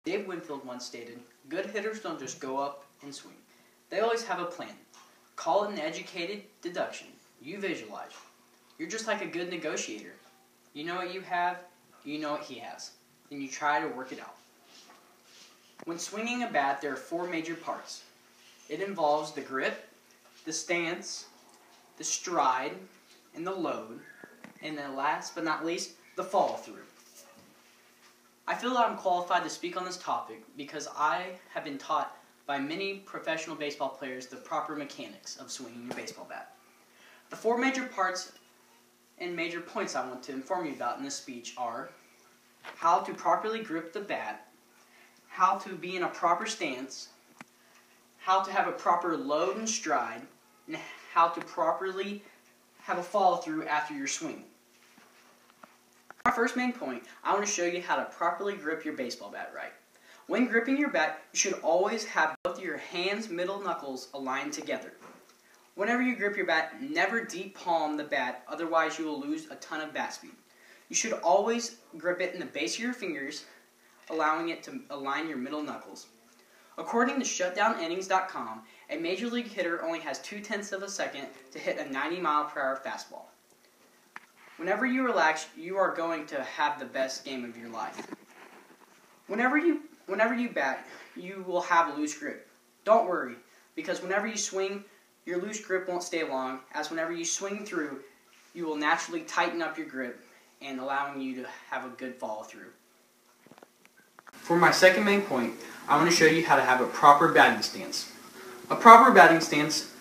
Dave Winfield once stated, "Good hitters don't just go up and swing. They always have a plan. Call it an educated deduction. You visualize. You're just like a good negotiator. You know what you have, you know what he has. Then you try to work it out." When swinging a bat, there are four major parts. It involves the grip, the stance, the stride, and the load, and then last but not least, the follow-through. I feel that I'm qualified to speak on this topic because I have been taught by many professional baseball players the proper mechanics of swinging your baseball bat. The four major parts and major points I want to inform you about in this speech are how to properly grip the bat, how to be in a proper stance, how to have a proper load and stride, and how to properly have a follow-through after your swing. Our first main point, I want to show you how to properly grip your baseball bat right. When gripping your bat, you should always have both your hands' middle knuckles aligned together. Whenever you grip your bat, never deep palm the bat, otherwise you will lose a ton of bat speed. You should always grip it in the base of your fingers, allowing it to align your middle knuckles. According to shutdownInnings.com, a major league hitter only has 0.2 of a second to hit a 90-mile-per-hour fastball. Whenever you relax, you are going to have the best game of your life. Whenever you bat, you will have a loose grip. Don't worry, because whenever you swing, your loose grip won't stay long, as whenever you swing through, you will naturally tighten up your grip and allowing you to have a good follow-through. For my second main point, I want to show you how to have a proper batting stance. A proper batting stance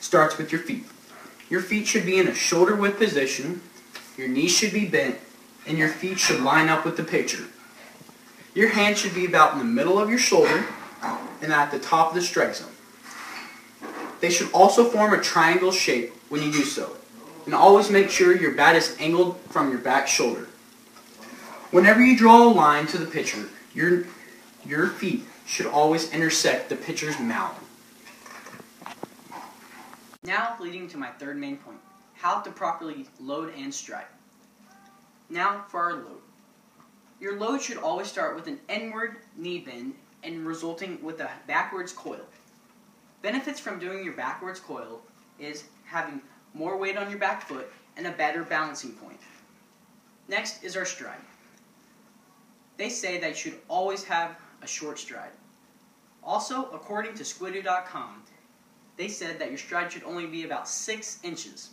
starts with your feet. Your feet should be in a shoulder-width position, your knees should be bent, and your feet should line up with the pitcher. Your hands should be about in the middle of your shoulder and at the top of the strike zone. They should also form a triangle shape when you do so. And always make sure your bat is angled from your back shoulder. Whenever you draw a line to the pitcher, your feet should always intersect the pitcher's mouth. Now leading to my third main point, how to properly load and stride. Now for our load. Your load should always start with an inward knee bend and resulting with a backwards coil. Benefits from doing your backwards coil is having more weight on your back foot and a better balancing point. Next is our stride. They say that you should always have a short stride. Also, according to squidoo.com, they said that your stride should only be about 6 inches.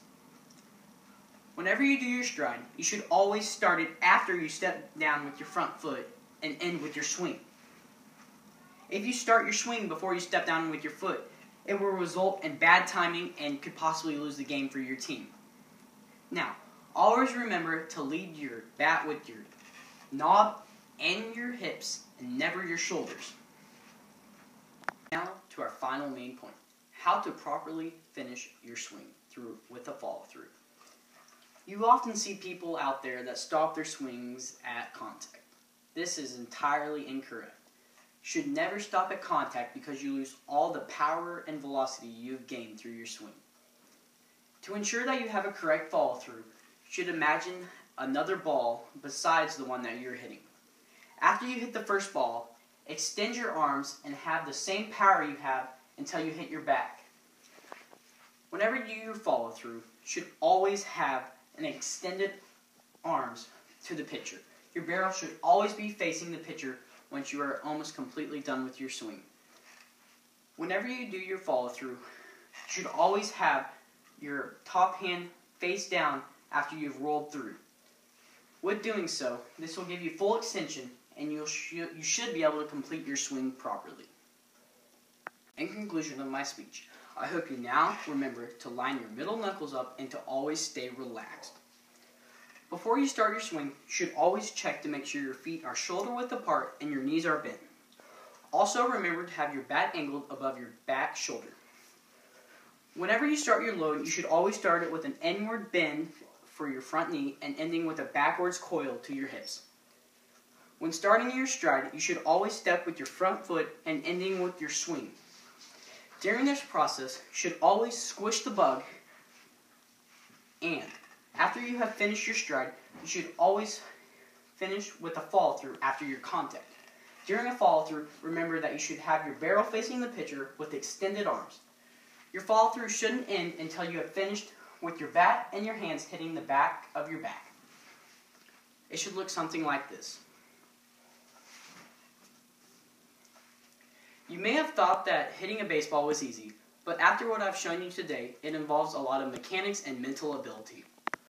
Whenever you do your stride, you should always start it after you step down with your front foot and end with your swing. If you start your swing before you step down with your foot, it will result in bad timing and could possibly lose the game for your team. Now, always remember to lead your bat with your knob and your hips and never your shoulders. Now to our final main point, how to properly finish your swing with a follow-through. You often see people out there that stop their swings at contact. This is entirely incorrect. You should never stop at contact because you lose all the power and velocity you've gained through your swing. To ensure that you have a correct follow-through, you should imagine another ball besides the one that you're hitting. After you hit the first ball, extend your arms and have the same power you have until you hit your back. Whenever you do your follow-through, you should always have an extended arms to the pitcher. Your barrel should always be facing the pitcher once you are almost completely done with your swing. Whenever you do your follow-through, you should always have your top hand face down after you've rolled through. With doing so, this will give you full extension and you should be able to complete your swing properly. In conclusion of my speech, I hope you now remember to line your middle knuckles up and to always stay relaxed. Before you start your swing, you should always check to make sure your feet are shoulder width apart and your knees are bent. Also remember to have your bat angled above your back shoulder. Whenever you start your load, you should always start it with an inward bend for your front knee and ending with a backwards coil to your hips. When starting your stride, you should always step with your front foot and ending with your swing. During this process, you should always squish the bug, and after you have finished your stride, you should always finish with a follow-through after your contact. During a follow-through, remember that you should have your barrel facing the pitcher with extended arms. Your follow-through shouldn't end until you have finished with your bat and your hands hitting the back of your bat. It should look something like this. You may have thought that hitting a baseball was easy, but after what I've shown you today, it involves a lot of mechanics and mental ability.